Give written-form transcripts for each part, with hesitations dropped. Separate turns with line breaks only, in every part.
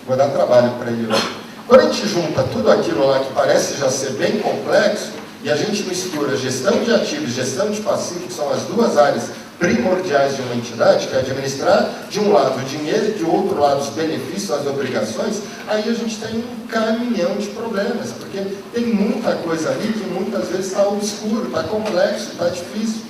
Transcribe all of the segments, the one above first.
Vou dar trabalho para ele hoje. Quando a gente junta tudo aquilo lá que parece já ser bem complexo, e a gente mistura gestão de ativos e gestão de passivos, que são as duas áreas primordiais de uma entidade, que é administrar, de um lado, o dinheiro, e de outro lado, os benefícios, as obrigações, aí a gente tem um caminhão de problemas, porque tem muita coisa ali que muitas vezes está obscuro, está complexo, está difícil.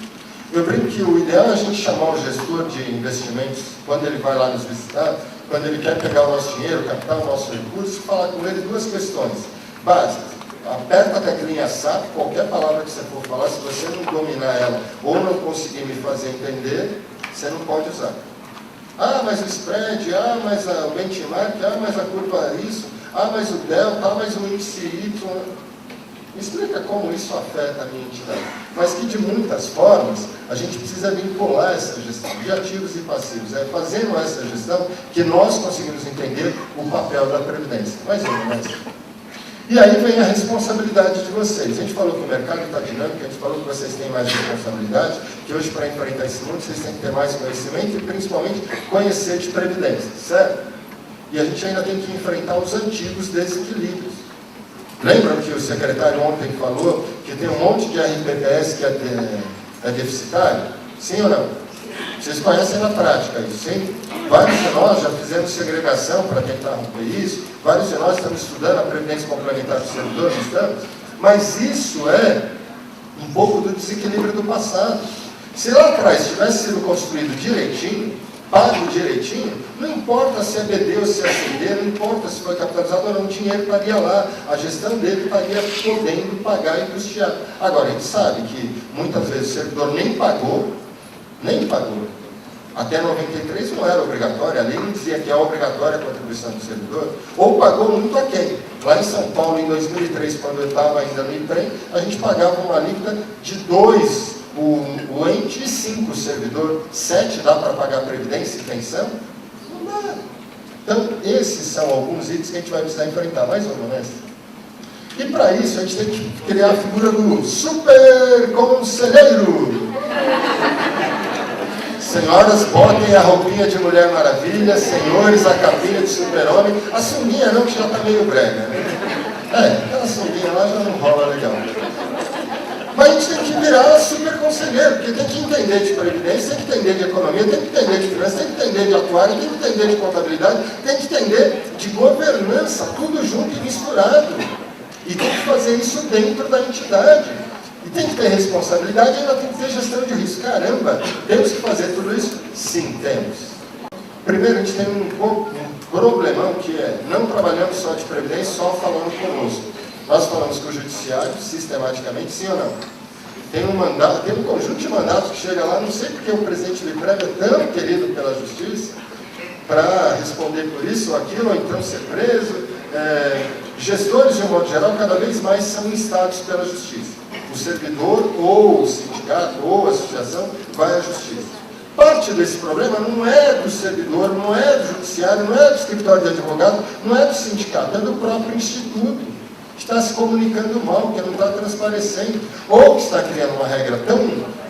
Eu brinco que o ideal é a gente chamar o gestor de investimentos, quando ele vai lá nos visitar, quando ele quer pegar o nosso dinheiro, captar o nosso recurso, falar com ele duas questões básicas. Aperta a teclinha SAP, qualquer palavra que você for falar, se você não dominar ela ou não conseguir me fazer entender, você não pode usar. Ah, mas o spread, ah, mas o benchmark, ah, mas a curva isso, ah, mas o delta, ah, mas o índice Y. Me explica como isso afeta a minha entidade. Mas que de muitas formas, a gente precisa vincular essa gestão de ativos e passivos. É fazendo essa gestão que nós conseguimos entender o papel da Previdência. Mais uma, mais uma. E aí vem a responsabilidade de vocês. A gente falou que o mercado está dinâmico, a gente falou que vocês têm mais responsabilidade, que hoje para enfrentar esse mundo vocês têm que ter mais conhecimento e principalmente conhecer de previdência, certo? E a gente ainda tem que enfrentar os antigos desequilíbrios. Lembram que o secretário ontem falou que tem um monte de RPPS que é deficitário? Sim ou não? Vocês conhecem na prática isso, sim? Vários de nós já fizemos segregação para tentar romper isso, vários de nós estamos estudando a Previdência Complementar do Servidor, não estamos? Mas isso é um pouco do desequilíbrio do passado. Se lá atrás tivesse sido construído direitinho, pago direitinho, não importa se é BD ou se é CD, não importa se foi capitalizado ou não, o dinheiro estaria lá, a gestão dele estaria podendo pagar e custear. Agora, a gente sabe que muitas vezes o servidor nem pagou. Até 93 não era obrigatório, a lei não dizia que é obrigatória a contribuição do servidor, ou pagou muito aquém. Lá em São Paulo, em 2003, quando eu estava ainda no IPREM, a gente pagava uma alíquota de 2 o ente e 5 o servidor. 7 dá para pagar previdência e pensão? Não dá. Então, esses são alguns itens que a gente vai precisar enfrentar, mais ou menos. E para isso, a gente tem que criar a figura do super conselheiro. Senhoras, botem a roupinha de Mulher Maravilha, senhores, a capinha de super-homem. A sunguinha não, que já está meio brega, né? Aquela sunguinha lá já não rola legal. Mas a gente tem que virar super conselheiro, porque tem que entender de previdência, tem que entender de economia, tem que entender de finanças, tem que entender de atuário, tem que entender de contabilidade, tem que entender de governança, tudo junto e misturado. E tem que fazer isso dentro da entidade. E tem que ter responsabilidade e ainda tem que ter gestão de risco. Caramba, temos que fazer tudo isso? Sim, temos. Primeiro, a gente tem um problemão que é, não trabalhamos só de previdência, só falando conosco. Nós falamos com o judiciário, sistematicamente, sim ou não? Tem um mandato, tem um conjunto de mandatos que chega lá, não sei porque o presidente Libreve é tão querido pela justiça, para responder por isso ou aquilo, ou então ser preso. Gestores, de um modo geral, cada vez mais são instados pela justiça. O servidor, ou o sindicato, ou a associação, vai à justiça. Parte desse problema não é do servidor, não é do judiciário, não é do escritório de advogado, não é do sindicato, é do próprio instituto, que está se comunicando mal, que não está transparecendo, ou que está criando uma regra tão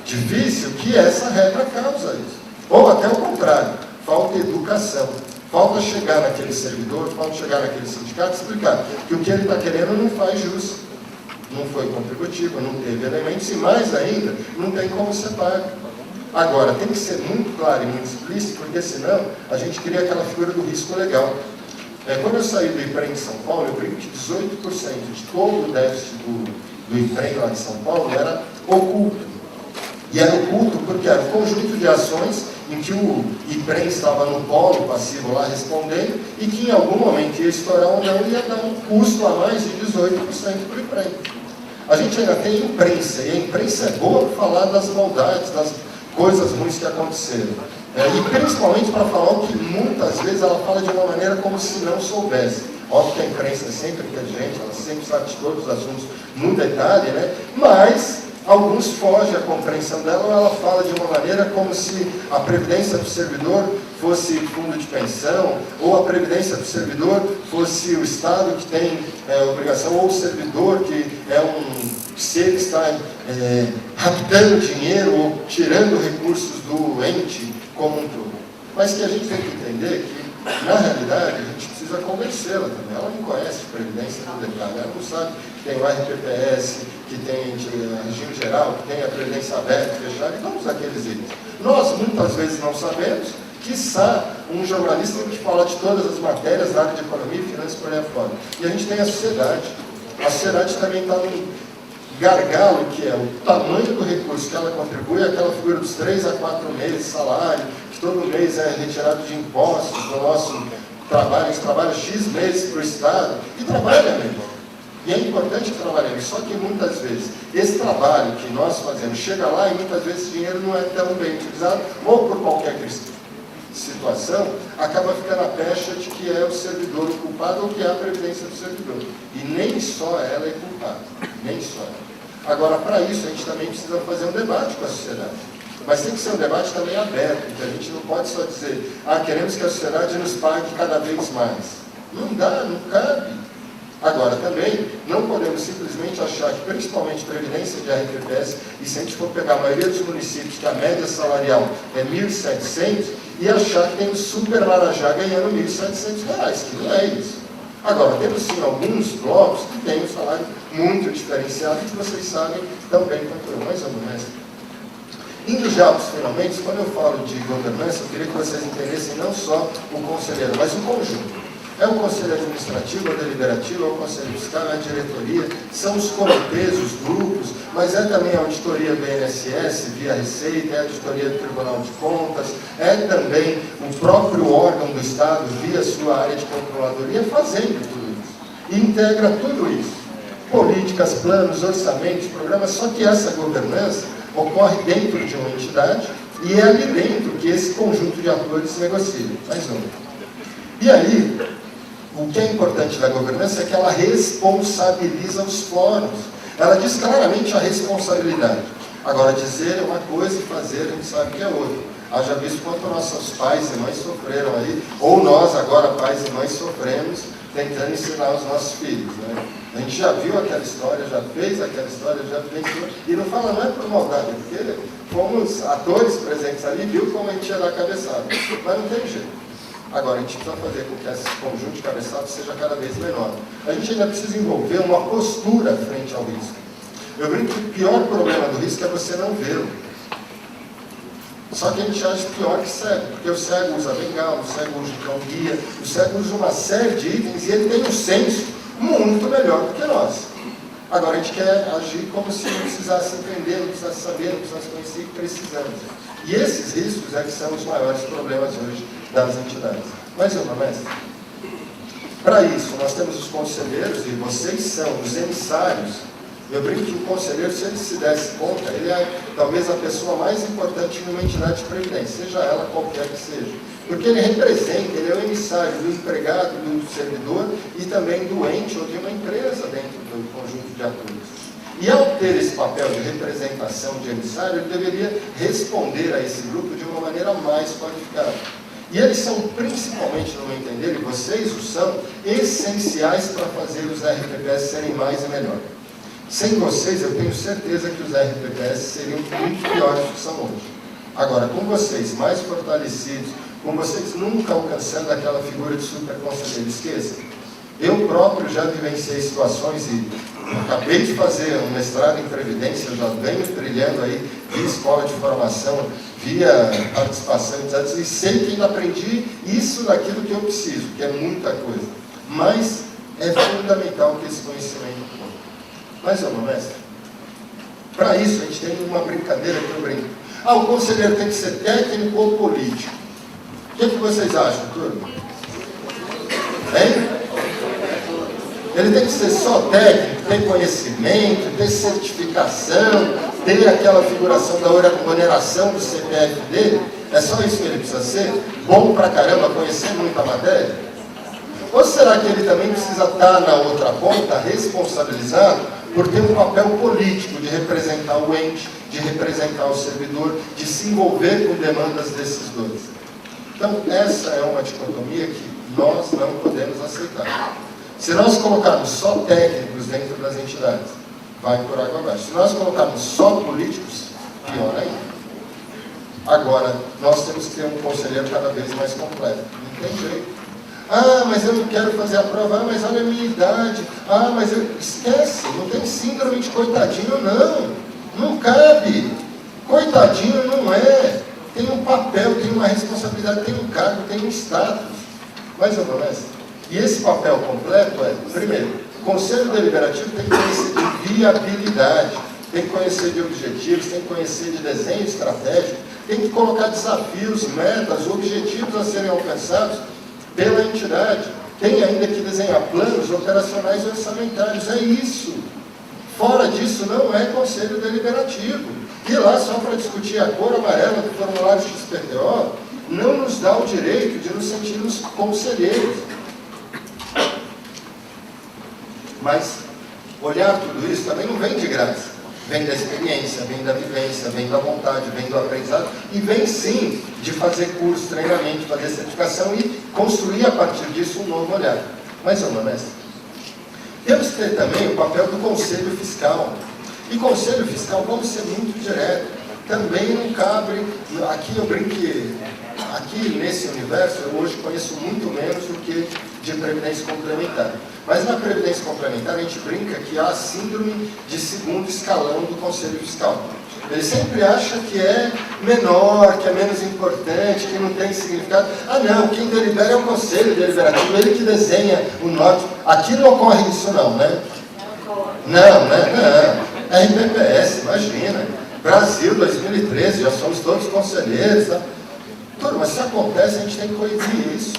difícil que essa regra causa isso. Ou até o contrário, falta educação. Falta chegar naquele servidor, falta chegar naquele sindicato e explicar que o que ele está querendo não faz jus. Não foi contributivo, não teve elementos e mais ainda, não tem como ser pago. Agora, tem que ser muito claro e muito explícito, porque senão a gente cria aquela figura do risco legal. Quando eu saí do IPREM em São Paulo, eu brinco que 18% de todo o déficit do IPREM lá de São Paulo era oculto. E era oculto porque era um conjunto de ações em que o IPREM estava no polo passivo lá respondendo e que em algum momento ia estourar ou não, ia dar um custo a mais de 18% para o IPREM. A gente ainda tem imprensa, e a imprensa é boa para falar das maldades, das coisas ruins que aconteceram. E principalmente para falar o que muitas vezes ela fala de uma maneira como se não soubesse. Óbvio que a imprensa é sempre inteligente, ela sempre sabe de todos os assuntos no detalhe, né? Mas alguns fogem à compreensão dela, ou ela fala de uma maneira como se a previdência do servidor fosse fundo de pensão, ou a previdência do servidor fosse o Estado que tem obrigação, ou o servidor que é um ser que está raptando dinheiro ou tirando recursos do ente como um todo. Mas que a gente tem que entender que, na realidade, a gente precisa conversar. convencê-la também. Ela não conhece Previdência no detalhe, ela não sabe que tem o RPPS, que tem regime geral, que tem a Previdência aberta, fechada, e todos aqueles itens. Nós, muitas vezes, não sabemos, quiçá um jornalista que fala de todas as matérias da área de economia e finanças por aí afora. E a gente tem a sociedade. A sociedade também está num gargalo, que é o tamanho do recurso que ela contribui, aquela figura dos 3 a 4 meses de salário, que todo mês é retirado de impostos do nosso trabalho. A gente trabalha X meses para o Estado e trabalha mesmo. E é importante que trabalhemos, só que muitas vezes esse trabalho que nós fazemos chega lá e muitas vezes o dinheiro não é tão bem utilizado, ou por qualquer situação, acaba ficando a pecha de que é o servidor o culpado ou que é a previdência do servidor. E nem só ela é culpada, nem só ela. Agora, para isso, a gente também precisa fazer um debate com a sociedade. Mas tem que ser um debate também aberto, porque a gente não pode só dizer, queremos que a sociedade nos pague cada vez mais. Não dá, não cabe. Agora, também, não podemos simplesmente achar que, principalmente previdência de RPPS, e se a gente for pegar a maioria dos municípios, que a média salarial é R$ 1.700, e achar que tem um super Marajá ganhando R$ 1.700, que não é isso. Agora, temos sim alguns blocos que têm um salário muito diferenciado, que vocês sabem também quanto eu, mais ou menos. Indo já aos finalmente, quando eu falo de governança, eu queria que vocês entendessem não só o conselheiro, mas o conjunto. É o conselho administrativo, o deliberativo, é o conselho fiscal, é a diretoria, são os comitês, os grupos, mas é também a auditoria do INSS, via Receita, é a auditoria do Tribunal de Contas, é também o próprio órgão do Estado, via sua área de controladoria, fazendo tudo isso. E integra tudo isso. Políticas, planos, orçamentos, programas, só que essa governança ocorre dentro de uma entidade e é ali dentro que esse conjunto de atores se negocia. Mais um. E aí, o que é importante da governança é que ela responsabiliza os fóruns. Ela diz claramente a responsabilidade. Agora, dizer é uma coisa e fazer a gente sabe que é outra. Haja visto quanto nossos pais e mães sofreram aí, ou nós agora, pais e mães, sofremos tentando ensinar os nossos filhos, né? A gente já viu aquela história, já fez aquela história, já pensou, e não fala, não é por maldade, porque fomos atores presentes ali, viu como a gente ia dar cabeçada, mas não tem jeito. Agora, a gente precisa fazer com que esse conjunto de cabeçadas seja cada vez menor. A gente ainda precisa envolver uma postura frente ao risco. Eu brinco que o pior problema do risco é você não vê-lo. Só que a gente acha pior que cego, porque o cego usa bengala, o cego usa cão guia, o cego usa uma série de itens e ele tem um senso muito melhor do que nós. Agora, a gente quer agir como se não precisasse entender, não precisasse saber, não precisasse conhecer, e precisamos. E esses riscos é que são os maiores problemas hoje das entidades. Mas, mestre, para isso, nós temos os conselheiros, e vocês são os emissários. Eu brinco que o conselheiro, se ele se desse conta, ele é talvez a pessoa mais importante numa entidade de previdência, seja ela qualquer que seja. Porque ele representa, ele é o emissário do empregado, do servidor e também do ente ou de uma empresa dentro do conjunto de atores. E ao ter esse papel de representação de emissário, ele deveria responder a esse grupo de uma maneira mais qualificada. E eles são, principalmente, no meu entender, e vocês o são, essenciais para fazer os RPPS serem mais e melhor. Sem vocês, eu tenho certeza que os RPPS seriam muito piores do que são hoje. Agora, com vocês mais fortalecidos, com vocês nunca alcançando aquela figura de super conselheiro, esqueça. Eu próprio já vivenciei situações e acabei de fazer um mestrado em Previdência, já venho trilhando aí via escola de formação, via participação em e sei que ainda aprendi isso daquilo que eu preciso, que é muita coisa. Mas é fundamental que esse conhecimento conte. Mas, mestre, para isso a gente tem uma brincadeira que eu brinco. O conselheiro tem que ser técnico ou político? O que vocês acham, turma? Hein? Ele tem que ser só técnico, ter conhecimento, ter certificação, ter aquela figuração da oneração do CPF dele? É só isso que ele precisa ser? Bom pra caramba, conhecer muita matéria? Ou será que ele também precisa estar na outra ponta, responsabilizado, por ter um papel político de representar o ente, de representar o servidor, de se envolver com demandas desses dois? Então, essa é uma dicotomia que nós não podemos aceitar. Se nós colocarmos só técnicos dentro das entidades, vai por água abaixo. Se nós colocarmos só políticos, pior ainda. Agora, nós temos que ter um conselheiro cada vez mais completo. Não tem jeito. Ah, mas eu não quero fazer a prova. Ah, mas olha a minha idade. Ah, mas eu... Esquece, não tem síndrome de coitadinho, não. Não cabe. Coitadinho não é. Tem um papel, tem uma responsabilidade, tem um cargo, tem um status. Mais ou menos. E esse papel completo é, primeiro, o Conselho Deliberativo tem que conhecer de viabilidade, tem que conhecer de objetivos, tem que conhecer de desenho estratégico, tem que colocar desafios, metas, objetivos a serem alcançados pela entidade. Tem ainda que desenhar planos operacionais e orçamentários. É isso. Fora disso, não é Conselho Deliberativo. E lá, só para discutir a cor amarela do formulário XPTO, não nos dá o direito de nos sentirmos conselheiros. Mas olhar tudo isso também não vem de graça. Vem da experiência, vem da vivência, vem da vontade, vem do aprendizado, e vem sim de fazer curso, treinamento, fazer certificação e construir a partir disso um novo olhar. Mas, honesto, temos que ter também o papel do Conselho Fiscal. E Conselho Fiscal, vamos ser muito direto, também não cabe, aqui eu brinco que, aqui nesse universo, eu hoje conheço muito menos do que de Previdência Complementar. Mas na Previdência Complementar a gente brinca que há a síndrome de segundo escalão do Conselho Fiscal. Ele sempre acha que é menor, que é menos importante, que não tem significado. Ah não, quem delibera é o Conselho Deliberativo, ele que desenha o norte. Aqui não ocorre isso não, né? Não, né? Não. RPPS, imagina. Brasil 2013, já somos todos conselheiros. Tá? Turma, se acontece, a gente tem que corrigir isso.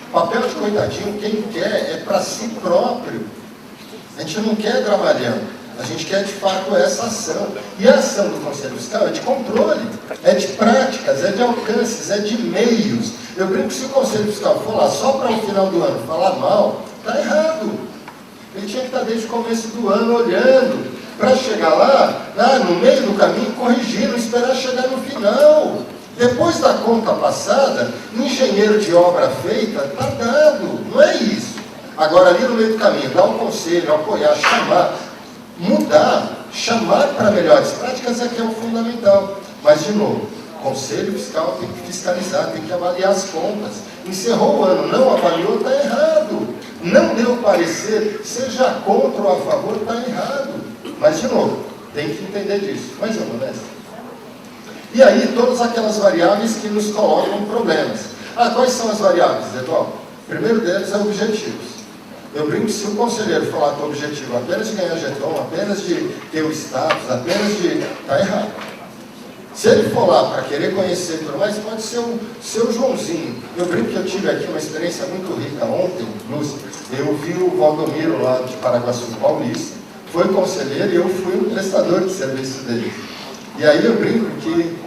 O papel de coitadinho, quem quer, é para si próprio. A gente não quer dramalhão. A gente quer, de fato, essa ação. E a ação do Conselho Fiscal é de controle, é de práticas, é de alcances, é de meios. Eu brinco que se o Conselho Fiscal for lá só para o final do ano falar mal, está errado. Ele tinha que estar desde o começo do ano olhando, para chegar lá, no meio do caminho, corrigindo, esperar chegar no final. Depois da conta passada, engenheiro de obra feita, está dado. Não é isso. Agora, ali no meio do caminho, dar um conselho, apoiar, chamar, mudar, chamar para melhores práticas é que é o fundamental. Mas, de novo, o Conselho Fiscal tem que fiscalizar, tem que avaliar as contas. Encerrou o ano, não avaliou, está errado. Não deu parecer, seja contra ou a favor, está errado. Mas, de novo, tem que entender disso. Mas eu vou nessa. E aí, todas aquelas variáveis que nos colocam problemas. Quais são as variáveis, Eduardo? O primeiro deles é objetivos. Eu brinco que se o conselheiro falar com o objetivo apenas de ganhar jeton, apenas de ter o status, apenas de... está errado. Se ele for lá para querer conhecer tudo mais, pode ser o seu Joãozinho. Eu brinco que eu tive aqui uma experiência muito rica ontem, Lúcia. Eu vi o Valdomiro lá de Paraguaçu Paulista, foi conselheiro e eu fui um prestador de serviço dele. E aí eu brinco que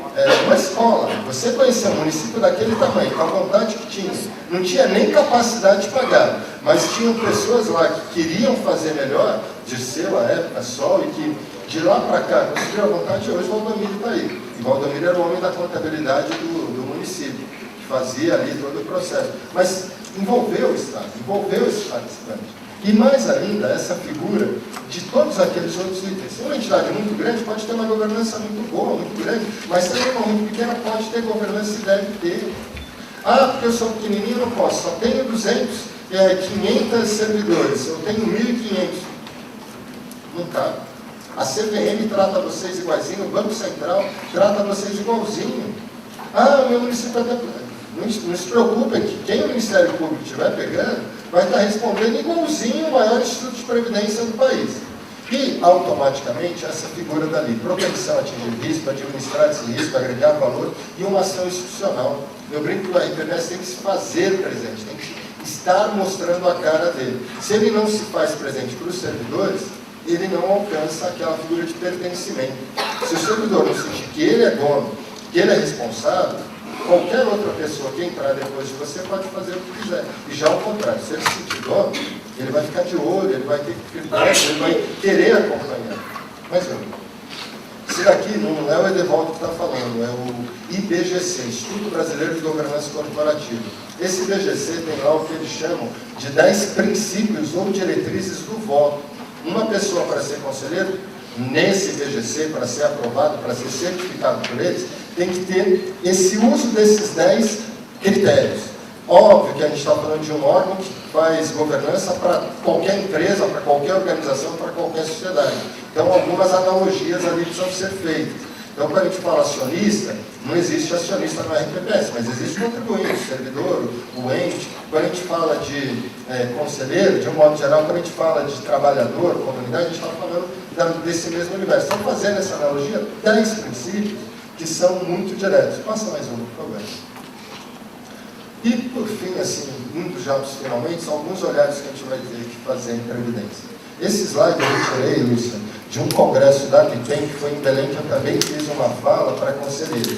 uma escola, você conhecer um município daquele tamanho, com a vontade que tinha, não tinha nem capacidade de pagar, mas tinham pessoas lá que queriam fazer melhor, Dirceu, à época, Sol, e que de lá para cá conseguiram a vontade, e hoje o Valdomiro está aí. E Valdomiro era o homem da contabilidade do município, que fazia ali todo o processo. Mas envolveu o Estado, envolveu esses participantes. E mais ainda, essa figura de todos aqueles outros itens. Uma entidade muito grande pode ter uma governança muito boa, muito grande, mas também uma muito pequena pode ter governança e deve ter. Porque eu sou pequenininho, não posso, só tenho 500 servidores, eu tenho 1.500. Não cabe. A CVM trata vocês iguaizinho, o Banco Central trata vocês igualzinho. O meu município até... Não se preocupem que quem o Ministério Público estiver pegando vai estar respondendo igualzinho o maior instituto de previdência do país. E, automaticamente, essa figura dali, propensão a atingir risco, administrar esse risco, agregar valor e uma ação institucional. Eu brinco que o RPPS tem que se fazer presente, tem que estar mostrando a cara dele. Se ele não se faz presente para os servidores, ele não alcança aquela figura de pertencimento. Se o servidor não sentir que ele é dono, que ele é responsável, qualquer outra pessoa que entrar depois de você pode fazer o que quiser. E já ao contrário, se ele se sentir dono, ele vai ficar de olho, ele vai ter que ficar, ele vai querer acompanhar. Mas esse daqui não é o Edevaldo que está falando, é o IBGC, Instituto Brasileiro de Governança Corporativa. Esse IBGC tem lá o que eles chamam de 10 princípios ou diretrizes do voto. Uma pessoa para ser conselheiro, nesse IBGC, para ser aprovado, para ser certificado por eles, tem que ter esse uso desses 10 critérios. Óbvio que a gente está falando de um órgão que faz governança para qualquer empresa, para qualquer organização, para qualquer sociedade. Então, algumas analogias ali precisam ser feitas. Então, quando a gente fala acionista, não existe acionista no RPPS, mas existe contribuinte, o servidor, o ente. Quando a gente fala de conselheiro, de um modo geral, quando a gente fala de trabalhador, comunidade, a gente está falando desse mesmo universo. Estamos fazendo essa analogia, 10 princípios que são muito diretos. Passa mais um, por favor. E, por fim, assim, indo já para os finalmente, são alguns olhares que a gente vai ter que fazer em Previdência. Esse slide eu retirei, Lúcia, de um congresso da Bitem, que foi em Belém, que eu também fiz uma fala para conselheiros.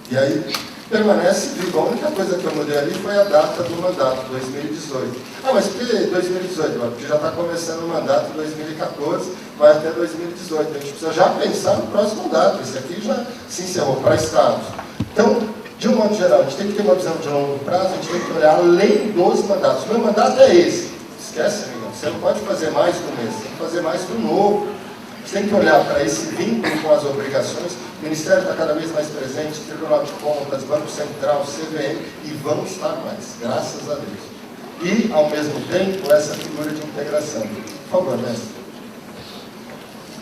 E aí, permanece vivo. A única coisa que eu mudei ali foi a data do mandato, 2018. Ah, mas por que 2018? Porque já está começando o mandato 2014, vai até 2018. A gente precisa já pensar no próximo mandato. Esse aqui já se encerrou para estados. Então, de um modo geral, a gente tem que ter uma visão de longo prazo, a gente tem que olhar além dos mandatos. O meu mandato é esse. Esquece, amigo. Você não pode fazer mais do mês, tem que fazer mais do novo. Você tem que olhar para esse vínculo com as obrigações. O Ministério está cada vez mais presente, Tribunal de Contas, Banco Central, CVM, e vão estar mais, graças a Deus. E, ao mesmo tempo, essa figura de integração. Por favor, mestre.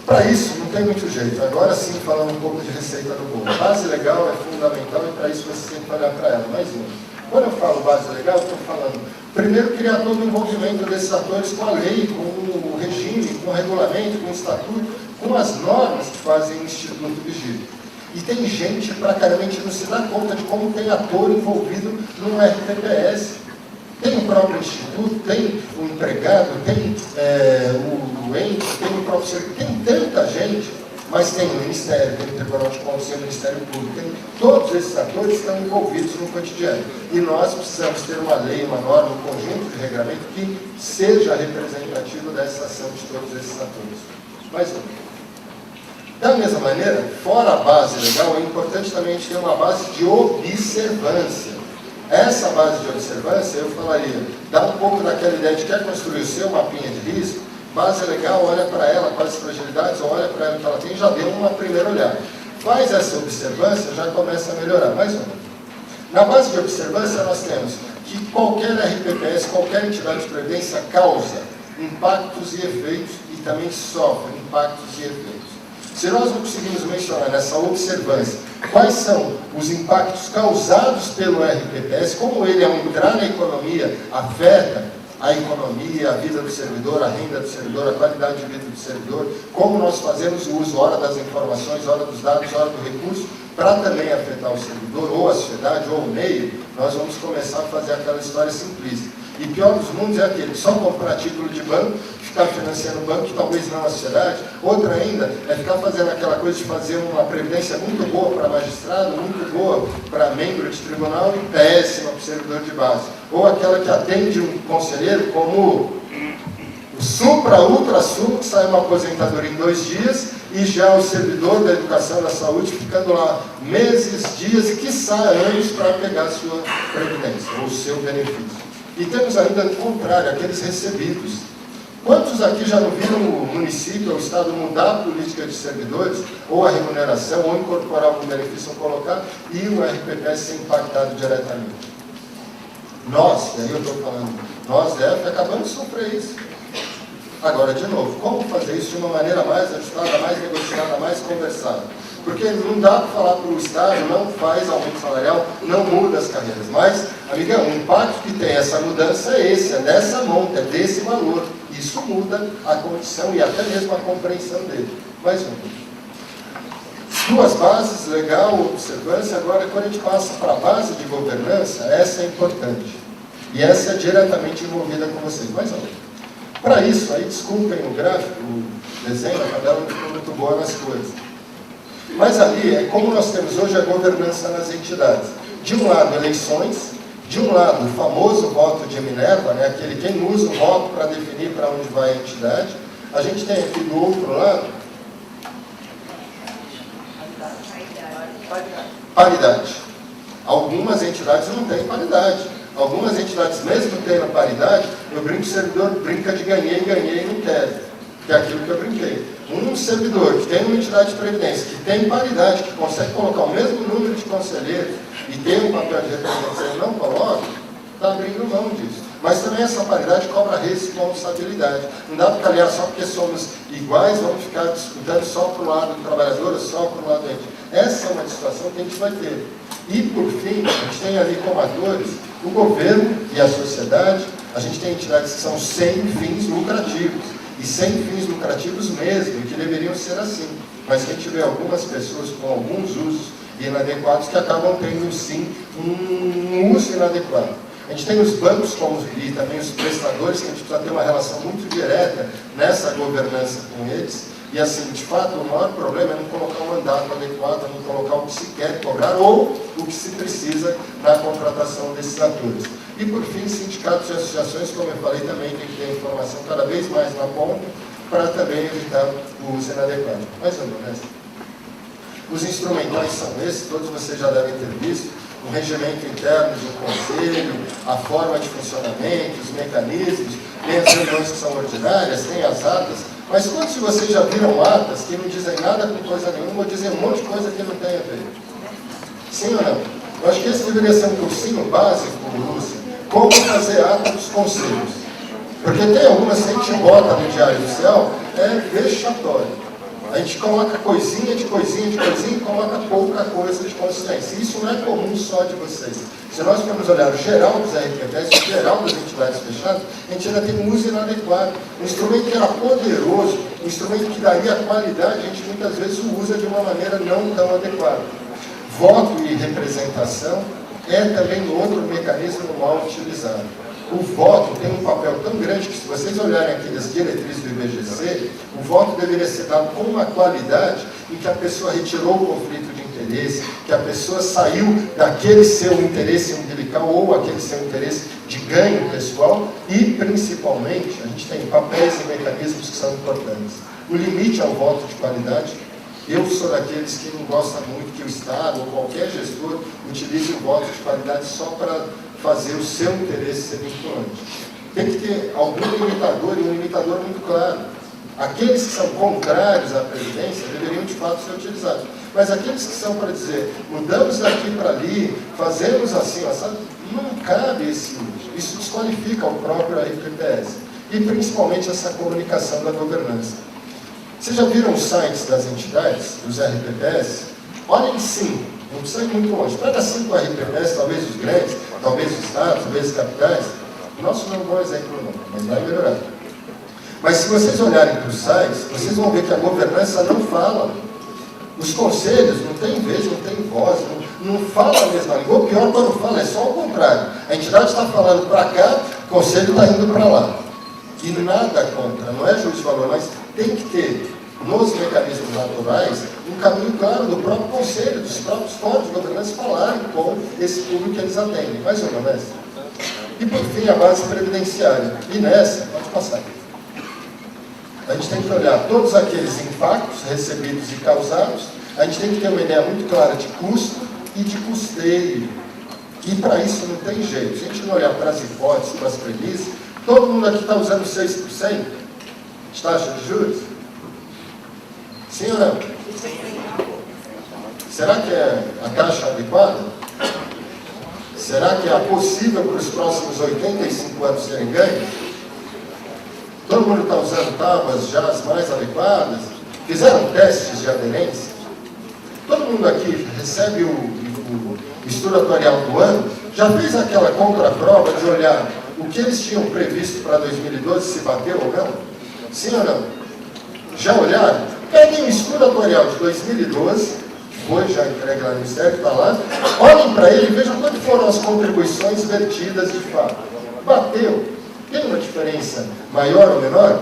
Para isso, não tem muito jeito. Agora sim, falando um pouco de receita do bolo. Base legal é fundamental e para isso você tem que olhar para ela. Mais uma. Quando eu falo base legal, eu estou falando, primeiro, criar todo o envolvimento desses atores com a lei, com o regime, com o regulamento, com o estatuto, com as normas que fazem o Instituto Vigília. E tem gente, pra caramba, a gente não se dá conta de como tem ator envolvido no RPPS. Tem o próprio Instituto, tem o empregado, tem o ente, tem o próprio serviço, tem tanta gente, mas tem o Ministério, tem o Tribunal de Contas, tem o Ministério Público, tem, todos esses atores estão envolvidos no cotidiano. E nós precisamos ter uma lei, uma norma, um conjunto de regramento que seja representativo dessa ação de todos esses atores. Mais um. Da mesma maneira, fora a base legal, é importante também a gente ter uma base de observância. Essa base de observância, eu falaria, dá um pouco daquela ideia de quer construir o seu mapinha de risco, base legal, olha para ela, quais as fragilidades, olha para ela que ela tem, já deu uma primeira olhada. Faz essa observância, já começa a melhorar. Mais uma. Na base de observância, nós temos que qualquer RPPS, qualquer entidade de previdência causa impactos e efeitos e também sofre impactos e efeitos. Se nós não conseguimos mencionar nessa observância quais são os impactos causados pelo RPPS, como ele, ao entrar na economia, afeta a economia, a vida do servidor, a renda do servidor, a qualidade de vida do servidor, como nós fazemos o uso, ora das informações, ora dos dados, ora do recurso, para também afetar o servidor, ou a sociedade, ou o meio, nós vamos começar a fazer aquela história simplista. E pior dos mundos é aquele que só comprar título de banco, ficar financiando o banco, talvez não a sociedade. Outra ainda é ficar fazendo aquela coisa de fazer uma previdência muito boa para magistrado, muito boa para membro de tribunal e péssima para o servidor de base. Ou aquela que atende um conselheiro como o supra, ultra sumo, que sai uma aposentadoria em 2 dias, e já o servidor da educação e da saúde ficando lá meses, dias e quiçá anos para pegar a sua previdência, ou o seu benefício. E temos ainda o contrário, aqueles recebidos. Quantos aqui já não viram o município ou o Estado mudar a política de servidores, ou a remuneração, ou incorporar algum benefício ou colocar, e o RPPS ser impactado diretamente? Nós, e aí eu estou falando, nós, acabamos de sofrer isso. Agora, de novo, como fazer isso de uma maneira mais ajustada, mais negociada, mais conversada? Porque não dá para falar para o estágio, não faz aumento salarial, não muda as carreiras. Mas, amigão, o impacto que tem essa mudança é esse, é dessa monta, é desse valor. Isso muda a condição e até mesmo a compreensão dele. Mais um. 2 bases, legal, observância. Agora, quando a gente passa para a base de governança, essa é importante. E essa é diretamente envolvida com vocês. Mais um. Para isso, aí desculpem o gráfico, o desenho, a tabela não ficou muito boa nas coisas. Mas ali é como nós temos hoje a governança nas entidades. De um lado, eleições, de um lado, o famoso voto de Minerva, né, aquele quem usa o voto para definir para onde vai a entidade. A gente tem aqui do outro lado paridade. Algumas entidades não têm paridade. Algumas entidades, mesmo tendo paridade, eu brinco, o servidor brinca de ganhei e não quero. Que é aquilo que eu brinquei. Um servidor que tem uma entidade de previdência, que tem paridade, que consegue colocar o mesmo número de conselheiros e tem um papel de representação e não coloca, está abrindo mão disso. Mas também essa paridade cobra responsabilidade. Não dá para calhar só porque somos iguais, vamos ficar disputando só para o lado do trabalhador ou só para o lado do ente. Essa é uma situação que a gente vai ter. E, por fim, a gente tem ali como atores o governo e a sociedade. A gente tem entidades que são sem fins lucrativos. E sem fins lucrativos mesmo, e que deveriam ser assim. Mas a gente vê algumas pessoas com alguns usos inadequados que acabam tendo, sim, um uso inadequado. A gente tem os bancos e também os prestadores, que a gente precisa ter uma relação muito direta nessa governança com eles. E, assim, de fato, o maior problema é não colocar um mandato adequado, não colocar o que se quer cobrar ou o que se precisa na contratação desses atores. E, por fim, sindicatos e associações, como eu falei, também tem que ter informação cada vez mais na ponta para também evitar o uso inadequado. Mais ou menos. Os instrumentais são esses, todos vocês já devem ter visto. O regimento interno de um conselho, a forma de funcionamento, os mecanismos, tem as reuniões que são ordinárias, tem as atas, mas quantos de vocês já viram atas que não dizem nada com coisa nenhuma, ou dizem um monte de coisa que não tem a ver? Sim ou não? Eu acho que esse deveria ser um cursinho básico, Lúcia, como fazer ata dos conselhos. Porque tem algumas que a gente bota no Diário Oficial, é vexatório. A gente coloca coisinha de coisinha de coisinha e coloca pouca coisa de consciência. Isso não é comum só de vocês. Se nós formos olhar o geral dos RPPs, o geral das entidades fechadas, a gente ainda tem um uso inadequado. Um instrumento que era poderoso, um instrumento que daria qualidade, a gente muitas vezes o usa de uma maneira não tão adequada. Voto e representação é também outro mecanismo mal utilizado. O voto tem um papel tão grande que, se vocês olharem aqui das diretrizes do IBGC, o voto deveria ser dado com uma qualidade em que a pessoa retirou o conflito de interesse, que a pessoa saiu daquele seu interesse umbilical ou aquele seu interesse de ganho pessoal e, principalmente, a gente tem papéis e mecanismos que são importantes. O limite ao voto de qualidade. Eu sou daqueles que não gostam muito que o Estado ou qualquer gestor utilize o voto de qualidade só para fazer o seu interesse ser vinculante. Tem que ter algum limitador, e um limitador muito claro. Aqueles que são contrários à Previdência deveriam, de fato, ser utilizados. Mas aqueles que são para dizer, mudamos daqui para ali, fazemos assim, sabe? Não cabe esse uso. Isso desqualifica o próprio RPPS. E, principalmente, essa comunicação da governança. Vocês já viram os sites das entidades, dos RPPS? Olhem sim, não precisa ir muito longe. Pega 5 RPPS, talvez os grandes, talvez os estados, talvez as capitais. O nosso não é um bom exemplo não, mas vai melhorar. Mas se vocês olharem para os sites, vocês vão ver que a governança não fala. Os conselhos não têm vez, não têm voz, não fala a mesma língua. Ou pior, quando fala, é só o contrário. A entidade está falando para cá, o conselho está indo para lá. E nada contra, não é juízo de valor, mas tem que ter, nos mecanismos naturais, um caminho claro do próprio conselho, dos próprios fóruns de governança falarem com esse público que eles atendem. Mais uma, mestre? E, por fim, a base previdenciária. E nessa, pode passar. A gente tem que olhar todos aqueles impactos recebidos e causados, a gente tem que ter uma ideia muito clara de custo e de custeio. E, para isso, não tem jeito. Se a gente não olhar para as hipóteses, para as premissas, todo mundo aqui está usando 6% de taxa de juros? Sim ou não? Será que é a taxa adequada? Será que é possível para os próximos 85 anos serem ganhos? Todo mundo está usando tábuas já as mais adequadas? Fizeram testes de aderência? Todo mundo aqui recebe o estudo atuarial do ano? Já fez aquela contraprova de olhar o que eles tinham previsto para 2012, se bateu ou não? Sim ou não? Já olharam? Peguem o estudo atuarial de 2012, que foi já entregue lá no Ministério, está lá, olhem para ele e vejam quanto foram as contribuições vertidas de fato. Bateu. Tem uma diferença maior ou menor?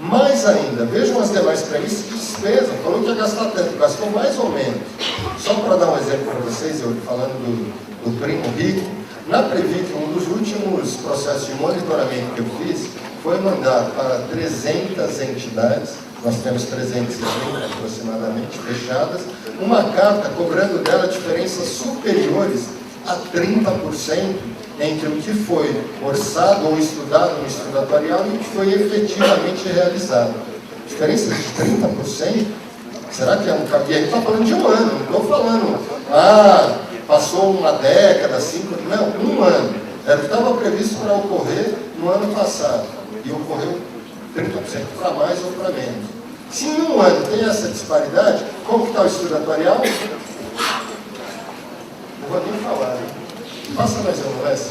Mais ainda, vejam as demais premissas de despesa. Falou que ia gastar tanto, gastou mais ou menos. Só para dar um exemplo para vocês, eu falando do primo rico, na Previc, um dos últimos processos de monitoramento que eu fiz, foi mandado para 300 entidades, nós temos 330 aproximadamente fechadas, uma carta cobrando dela diferenças superiores a 30% entre o que foi orçado ou estudado no estudo atuarial e o que foi efetivamente realizado. Diferenças de 30%? Será que é um caminho? E aí está falando de um ano, não estou falando, passou uma década, 5, não, um ano. Era o que estava previsto para ocorrer no ano passado. E ocorreu 30% para mais ou para menos. Se em um ano tem essa disparidade, como está o estudo atuarial? Não vou nem falar, hein? Faça mais uma vez.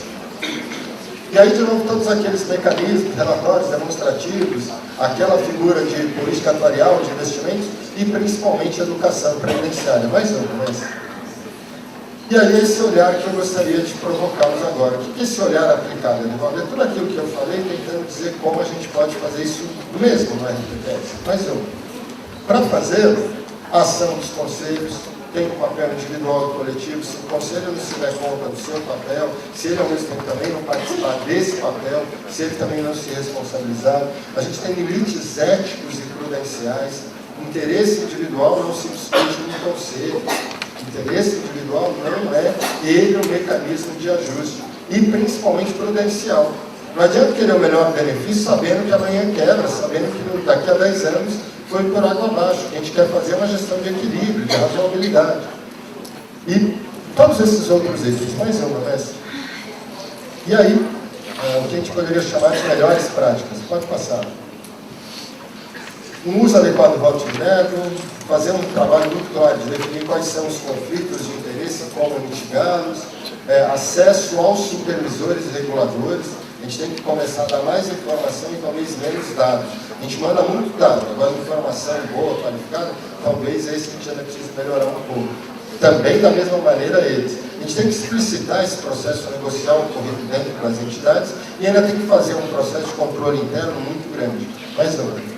E aí, de novo, todos aqueles mecanismos, relatórios demonstrativos, aquela figura de política atuarial, de investimentos e principalmente educação previdenciária. Mais uma vez. E aí, esse olhar que eu gostaria de provocá-los agora. O que é esse olhar aplicado, Edivaldo? É tudo aquilo que eu falei, tentando dizer como a gente pode fazer isso mesmo no RPPS. Mais uma. Para fazê-lo, a ação dos conselhos tem um papel individual e coletivo. Se o conselho não se der conta do seu papel, se ele ao mesmo tempo também não participar desse papel, se ele também não se responsabilizar, a gente tem limites éticos e prudenciais. Interesse individual não se discute no conselho. Interesse individual não é ele o mecanismo de ajuste. E principalmente prudencial. Não adianta querer o melhor benefício sabendo que amanhã quebra, sabendo que daqui a 10 anos foi por água abaixo. A gente quer fazer uma gestão de equilíbrio, de razoabilidade. E todos esses outros itens, mais uma vez. E aí, o que a gente poderia chamar de melhores práticas. Pode passar. Um uso adequado do voto direto, fazer um trabalho muito claro de definir quais são os conflitos de interesse, como mitigá-los, acesso aos supervisores e reguladores. A gente tem que começar a dar mais informação e talvez menos dados. A gente manda muito dado, agora informação boa, qualificada, talvez é isso que a gente ainda precisa melhorar um pouco. Também, da mesma maneira, eles. A gente tem que explicitar esse processo negocial ocorrido dentro das entidades e ainda tem que fazer um processo de controle interno muito grande. Mais uma.